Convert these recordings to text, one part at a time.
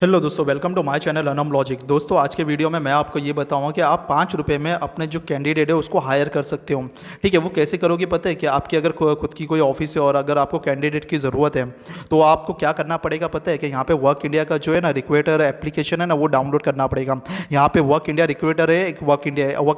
Hello दोस्तों, welcome to my channel Anam logic. दोस्तों, आज के वीडियो में मैं आपको ये बताऊंगा कि आप 5 रुपये में अपने जो कैंडिडेट है उसको हायर कर सकते हो। ठीक है, वो कैसे करोगे पता है कि आपकी अगर खुद की कोई ऑफिस है और अगर आपको कैंडिडेट की ज़रूरत है तो आपको क्या करना पड़ेगा पता है कि यहाँ पे वर्क इंडिया का जो है ना रिक्रूटर एप्लीकेशन है ना, वो डाउनलोड करना पड़ेगा। यहाँ पे वर्क इंडिया रिक्रूटर है, एक वर्क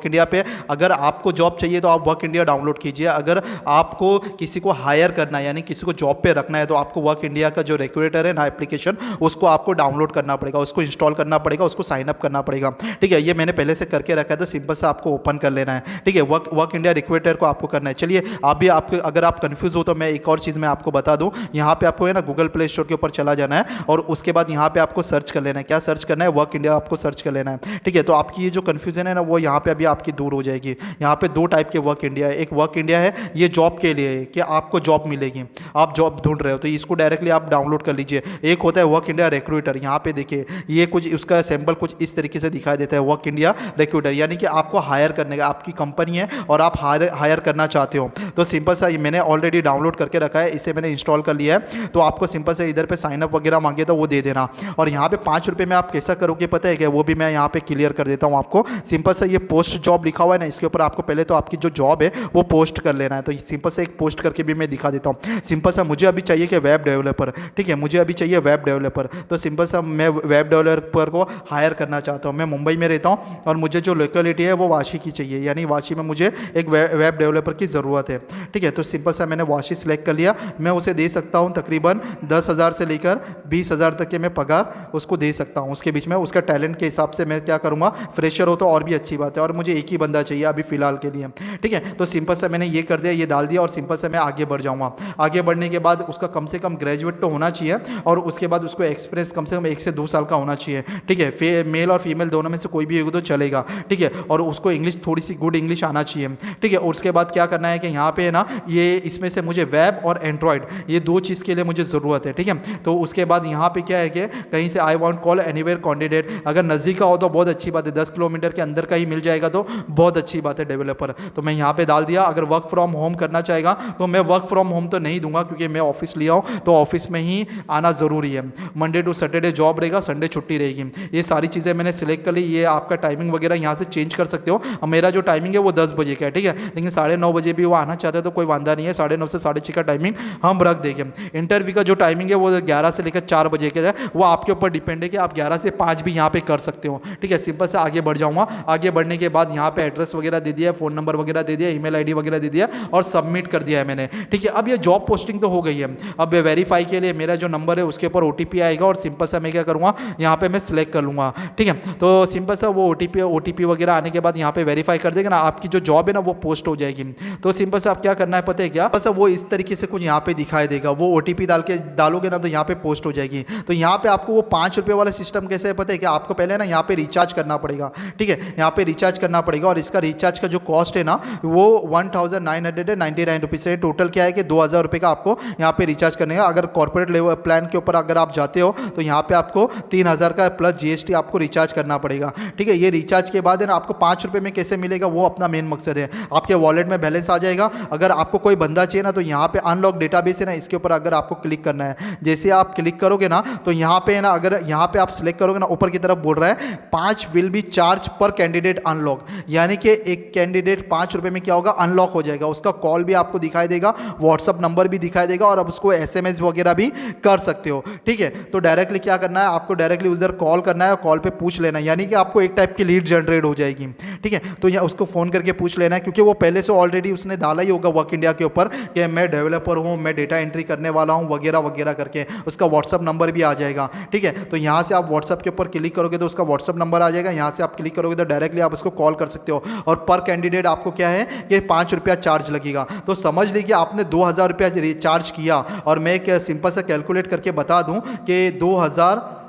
इंडिया पे अगर आपको जॉब चाहिए तो आप वर्क इंडिया डाउनलोड कीजिए। अगर आपको किसी को हायर करना है यानी किसी को जॉब पे रखना है तो आपको वर्क इंडिया का जो रिक्रूटर है ना एप्लीकेशन, उसको आपको डाउनलोड करना पड़ेगा, उसको इंस्टॉल करना पड़ेगा, उसको साइन अप करना पड़ेगा। ठीक है, ये मैंने पहले से करके रखा है तो सिंपल से आपको ओपन कर लेना है। ठीक है, वर्क इंडिया रिक्रूटर को आपको करना है। चलिए, आप भी आपको अगर आप कंफ्यूज हो तो मैं एक और चीज़ मैं आपको बता दूं। यहाँ पे आपको है ना गूगल प्ले स्टोर के ऊपर चला जाना है और उसके बाद यहाँ पे आपको सर्च कर लेना है। क्या सर्च करना है? वर्क इंडिया आपको सर्च कर लेना है। ठीक है, तो आपकी ये जो कन्फ्यूजन है ना वो यहाँ पे अभी आपकी दूर हो जाएगी। यहाँ पे दो टाइप के वर्क इंडिया है। एक वर्क इंडिया है, ये जॉब के लिए है कि आपको जॉब मिलेगी, आप जॉब ढूंढ रहे हो तो इसको डायरेक्टली आप डाउनलोड कर लीजिए। एक होता है वर्क इंडिया रिक्रूटर। यहाँ पे देखिए, ये कुछ उसका सैंपल कुछ इस तरीके से दिखाई देता है। वर्क इंडिया रिक्रूटर यानी कि आपको हायर करने का, आपकी कंपनी है और आप हायर करना चाहते हो तो सिंपल सा, ये मैंने ऑलरेडी डाउनलोड करके रखा है, इसे मैंने इंस्टॉल कर लिया है। तो आपको सिंपल से इधर पे साइन अप वगैरह मांगे तो वो दे देना। और यहाँ पे 5 रुपये में आप कैसा करोगे पता है क्या? वो भी मैं यहाँ पे क्लियर कर देता हूँ आपको। सिंपल से ये पोस्ट जॉब लिखा हुआ है ना, इसके ऊपर आपको पहले तो आपकी जो जॉब है वो पोस्ट कर लेना है। तो सिंपल से एक पोस्ट करके भी मैं दिखा देता हूँ। सिंपल सा मुझे अभी चाहिए कि वेब डेवलपर। ठीक है, मुझे अभी चाहिए वेब डेवलपर। तो सिंपल सा मैं वेब डेवलपर को हायर करना चाहता हूँ। मैं मुंबई में रहता हूँ और मुझे जो लोकेलिटी है वो वाशी की चाहिए, यानी वाशी में मुझे एक वेब डेवलपर की ज़रूरत है। ठीक है, तो सिंपल सा मैंने वाशी सेलेक्ट कर लिया। मैं उसे दे सकता हूँ तकरीबन 10,000 से लेकर 20,000 तक के मैं पगार उसको दे सकता हूँ। उसके बीच में उसका टैलेंट के हिसाब से मैं क्या करूँगा, फ्रेशर हो तो और भी अच्छी बात है। और मुझे एक ही बंदा चाहिए अभी फ़िलहाल के लिए। ठीक है, तो सिंपल सा मैंने ये कर दिया, ये डाल दिया और सिंपल से मैं आगे बढ़ जाऊँगा। आगे बढ़ने के बाद उसका कम से कम ग्रेजुएट तो होना चाहिए और उसके बाद उसको एक्सपीरियंस कम से कम 1 से 2 साल का होना चाहिए। ठीक है, मेल और फीमेल दोनों में से कोई भी एक तो चलेगा। ठीक है, और उसको इंग्लिश थोड़ी सी गुड इंग्लिश आना चाहिए। ठीक है, और उसके बाद क्या करना है कि यहाँ पे है ना, ये इसमें से मुझे वेब और एंड्रॉयड ये दो चीज़ के लिए मुझे ज़रूरत है। ठीक है, तो उसके बाद यहाँ पे क्या है कि कहीं से I want call anywhere candidate, अगर नज़दीक का हो तो बहुत अच्छी बात है, 10 किलोमीटर के अंदर का ही मिल जाएगा तो बहुत अच्छी बात है डेवलपर। तो मैं यहाँ पे डाल दिया। अगर वर्क फ्रॉम होम करना चाहेगा तो मैं वर्क फ्रॉम होम तो नहीं दूंगा क्योंकि मैं ऑफिस लिया हूँ तो ऑफिस में ही आना ज़रूरी है। मंडे टू सैटरडे जॉब रहेगा, संडे छुट्टी रहेगी। ये सारी चीज़ें मैंने सिलेक्ट कर ली। ये आपका टाइमिंग वगैरह यहाँ से चेंज कर सकते हो। अब मेरा जो टाइमिंग है वो 10 बजे का है। ठीक है, लेकिन 9:30 बजे भी वो आना चाहते हैं तो कोई वांदा नहीं है। 9:30 से 6:30 का टाइमिंग हम रख देंगे। इंटरव्यू का जो टाइमिंग है वो 11 से लेकर 4 बजे का है। वो आपके ऊपर डिपेंड है कि आप 11 से 5 भी यहाँ पे कर सकते हो। ठीक है, सिंपल से आगे बढ़ जाऊँगा। आगे बढ़ने के बाद यहाँ पे एड्रेस वगैरह दे दिया, फ़ोन नंबर वगैरह दे दिया, ईमेल आईडी वगैरह दे दिया और सबमिट कर दिया है मैंने। ठीक है, अब ये जॉब पोस्टिंग तो हो गई है। अब वेरीफाई के लिए मेरा जो नंबर है उसके ऊपर OTP आएगा और सिंपल सा मैं क्या करूँगा, यहाँ पे मैं सिलेक्ट कर लूँगा। ठीक है, तो सिंपल सा वो OTP वगैरह आने के बाद यहाँ पे वेरीफाई कर देगा ना, आपकी जो जॉब है ना वो पोस्ट हो जाएगी। तो सिंपल से आप क्या करना है पता है क्या, बस वो इस तरीके से कुछ यहाँ पे दिखाई देगा। वो OTP डालोगे ना तो यहाँ पे पोस्ट हो जाएगी। तो यहाँ पे आपको वो 5 रुपये वाला सिस्टम कैसे है पता है कि आपको पहले ना यहाँ पे रिचार्ज करना पड़ेगा। ठीक है, यहाँ पे रिचार्ज करना पड़ेगा और इसका रिचार्ज का जो कॉस्ट है ना वो 1999 रुपीज़ है। टोटल क्या है कि 2,000 रुपये का आपको यहाँ पे रिचार्ज करने का। अगर कॉर्पोरेट लेवल प्लान के ऊपर अगर आप जाते हो तो यहाँ पे आपको 3,000 का प्लस GST आपको रिचार्ज करना पड़ेगा। ठीक है, ये रिचार्ज के बाद है ना आपको 5 रुपये में कैसे मिलेगा वो अपना मेन मकसद है। आपके वॉलेट में बैलेंस आ जाएगा। अगर आपको कोई बंदा चाहिए ना तो यहाँ पे अनलॉक डेटाबेस है ना, इसके ऊपर अगर आपको क्लिक करना है, जैसे आप क्लिक करोगे ना तो यहाँ पे है ना, अगर यहाँ पे आप सिलेक्ट करोगे ना, ऊपर की तरफ बोल रहा है 5 विल बी चार्ज पर कैंडिडेट अनलॉक, यानी कि एक कैंडिडेट 5 रुपये में क्या होगा, अनलॉक हो जाएगा। उसका कॉल भी आपको दिखाई देगा, व्हाट्सअप नंबर भी दिखाई देगा और अब उसको SMS वगैरह भी कर सकते हो। ठीक है, तो डायरेक्टली क्या करना है, आपको डायरेक्टली उधर कॉल करना है और कॉल पे पूछ लेना है, यानी कि आपको एक टाइप की लीड जनरेट हो जाएगी। ठीक है, तो यहाँ उसको फ़ोन करके पूछ लेना है क्योंकि वो पहले से ऑलरेडी उसने डाला ही होगा वर्क इंडिया के ऊपर कि मैं डेवलपर हूँ, मैं डेटा एंट्री करने वाला हूँ वगैरह वगैरह करके। उसका व्हाट्सअप नंबर भी आ जाएगा। ठीक है, तो यहाँ से आप व्हाट्सअप के ऊपर क्लिक करोगे तो उसका व्हाट्सअप नंबर आ जाएगा। यहाँ से आप क्लिक करोगे तो डायरेक्टली आप उसको कॉल कर सकते हो और पर कैंडिडेट आपको क्या है कि 5 रुपया चार्ज लगेगा। तो समझ लीजिए आपने 2,000 रुपया चार्ज किया और मैं क्या सिंपल सा कैलकुलेट करके बता दूं कि 2,000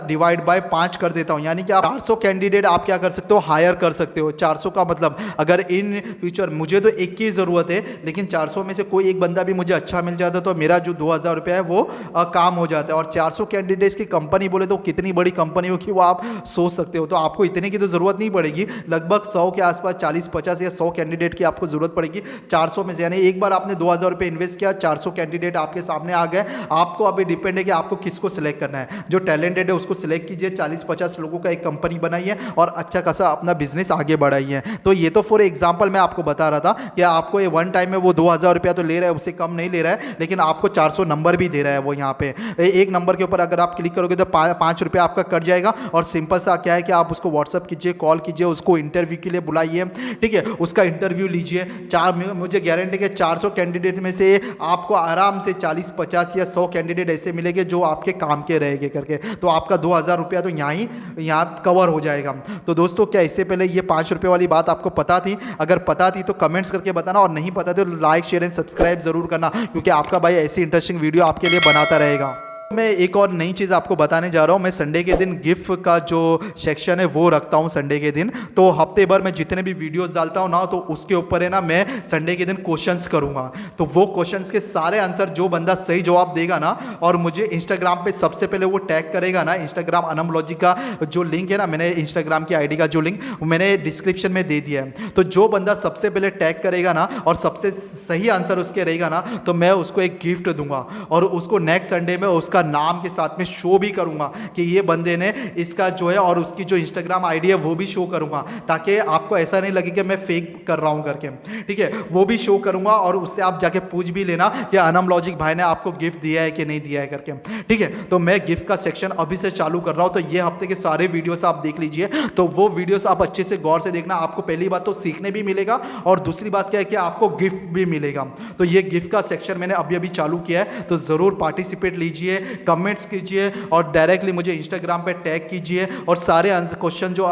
डिवाइड बाय 5 कर देता हूं, यानी कि आप 400 कैंडिडेट आप क्या कर सकते हो, हायर कर सकते हो। 400 का मतलब अगर इन फ्यूचर मुझे तो एक की ज़रूरत है, लेकिन 400 में से कोई एक बंदा भी मुझे अच्छा मिल जाता तो मेरा जो 2,000 रुपया है वो काम हो जाता है। और 400 कैंडिडेट्स की कंपनी बोले तो कितनी बड़ी कंपनी हो कि वो आप सोच सकते हो। तो आपको इतने की तो ज़रूरत नहीं पड़ेगी, लगभग 100 के आसपास 40-50 या 100 कैंडिडेट की आपको ज़रूरत पड़ेगी 400 में से। यानी एक बार आपने 2,000 रुपये इन्वेस्ट किया, 400 कैंडिडेट आपके सामने आ गए। आपको अभी डिपेंड है कि आपको किसको सिलेक्ट करना है। जो टैलेंटेड है उसको सिलेक्ट कीजिए, 40-50 लोगों का एक कंपनी बनाइए और अच्छा खासा अपना बिजनेस आगे बढ़ाइए। तो ये तो फॉर एग्जांपल मैं आपको बता रहा था कि आपको ये वन टाइम में वो 2000 रुपया तो ले रहा है, उससे कम नहीं ले रहा है, लेकिन आपको 400 नंबर भी दे रहा है वो यहाँ पे। एक नंबर के ऊपर अगर आप क्लिक करोगे तो 5 रुपये आपका कट जाएगा। और सिंपल सा क्या है कि आप उसको व्हाट्सअप कीजिए, कॉल कीजिए, उसको इंटरव्यू के लिए बुलाइए, ठीक है, उसका इंटरव्यू लीजिए। मुझे गारंटी है 400 कैंडिडेट में से आपको आराम से 40-50 या 100 कैंडिडेट ऐसे मिलेंगे जो आपके काम के रहेंगे करके, तो आपका 2000 रुपया तो यहाँ कवर हो जाएगा। तो दोस्तों क्या इससे पहले ये 5 रुपये वाली बात आपको पता थी? अगर पता थी तो कमेंट्स करके बताना, और नहीं पता तो लाइक शेयर एंड सब्सक्राइब जरूर करना, क्योंकि आपका भाई ऐसी इंटरेस्टिंग वीडियो आपके लिए बनाता रहेगा। मैं एक और नई चीज़ आपको बताने जा रहा हूँ। मैं संडे के दिन गिफ्ट का जो सेक्शन है वो रखता हूँ संडे के दिन। तो हफ्ते भर मैं जितने भी वीडियोस डालता हूँ ना, तो उसके ऊपर है ना मैं संडे के दिन क्वेश्चंस करूँगा। तो वो क्वेश्चंस के सारे आंसर जो बंदा सही जवाब देगा ना, और मुझे इंस्टाग्राम पे सबसे पहले वो टैग करेगा ना, इंस्टाग्राम अनमोलॉजी का जो लिंक है ना, मैंने इंस्टाग्राम की आईडी का जो लिंक मैंने डिस्क्रिप्शन में दे दिया है। तो जो बंदा सबसे पहले टैग करेगा ना और सबसे सही आंसर उसके रहेगा ना, तो मैं उसको एक गिफ्ट दूंगा, और उसको नेक्स्ट संडे में उसका नाम के साथ में शो भी करूंगा कि ये बंदे ने इसका जो है, और उसकी जो इंस्टाग्राम आईडी है वो भी शो करूंगा, ताकि आपको ऐसा नहीं लगे कि मैं फेक कर रहा हूं करके, ठीक है। वो भी शो करूंगा और उससे आप जाके पूछ भी लेना कि अनमोलॉजिक भाई ने आपको गिफ्ट दिया है कि नहीं दिया है करके, ठीक है। तो मैं गिफ्ट का सेक्शन अभी से चालू कर रहा हूं। तो ये हफ्ते के सारे वीडियोस आप देख लीजिए। तो वो वीडियोस आप अच्छे से गौर से देखना। आपको पहली बात तो सीखने भी मिलेगा, और दूसरी बात क्या है कि आपको गिफ्ट भी मिलेगा। तो ये गिफ्ट का सेक्शन मैंने अभी अभी चालू किया है, तो ज़रूर पार्टिसिपेट लीजिए, कमेंट्स कीजिए, और डायरेक्टली मुझे इंस्टाग्राम पे टैग कीजिए। और सारे आंसर क्वेश्चन जो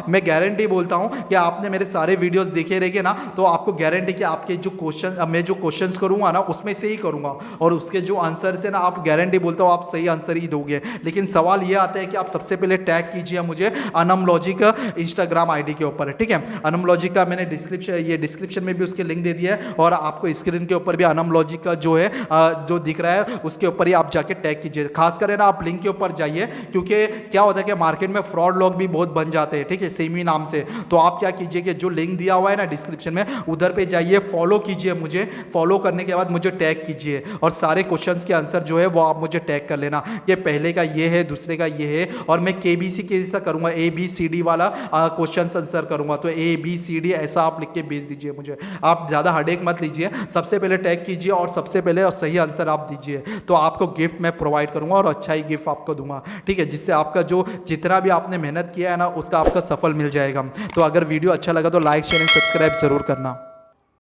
मैं गारंटी बोलता हूं कि आपने मेरे सारे वीडियोस देखे रहेंगे ना, तो आपको गारंटी कि आपके जो क्वेश्चन मैं जो क्वेश्चंस करूंगा ना उसमें से ही करूंगा, और उसके जो आंसर से ना आप गारंटी बोलता हूं आप सही आंसर ही दोगे। लेकिन सवाल ये आता है कि आप सबसे पहले टैग कीजिए मुझे अनमोलॉजी का इंस्टाग्राम आईडी के ऊपर, ठीक है। अनमोलॉजी का मैंने डिस्क्रिप्शन में भी उसके लिंक दे दिया है, और आपको स्क्रीन के ऊपर भी अनमोलॉजी का जो है जो दिख रहा है उसके ऊपर ही आप जाके टैग कीजिए। खास कर ना आप लिंक के ऊपर जाइए, क्योंकि क्या होता है कि मार्केट में फ्रॉड लोग भी बहुत बन जाते हैं, ठीक है, सेम ही नाम से। तो आप क्या कीजिए कि जो लिंक दिया हुआ है ना डिस्क्रिप्शन में, उधर पे जाइए, फॉलो कीजिए मुझे, फॉलो करने के बाद मुझे टैग कीजिए, और सारे क्वेश्चंस के आंसर जो है वो आप मुझे टैग कर लेना कि पहले का ये है, दूसरे का ये है, और मैं KBC के जैसा करूंगा, ABCD वाला क्वेश्चन आंसर करूंगा। तो ABCD ऐसा आप लिख के भेज दीजिए मुझे। आप ज़्यादा हेडेक मत लीजिए, सबसे पहले टैग कीजिए और सबसे पहले और सही आंसर आप दीजिए, तो आपको गिफ्ट मैं प्रोवाइड करूंगा, और अच्छा ही गिफ्ट आपको दूंगा, ठीक है, जिससे आपका जो जितना भी आपने मेहनत किया है ना उसका आपका सफल मिल जाएगा। तो अगर वीडियो अच्छा लगा तो लाइक शेयर एंड सब्सक्राइब जरूर करना।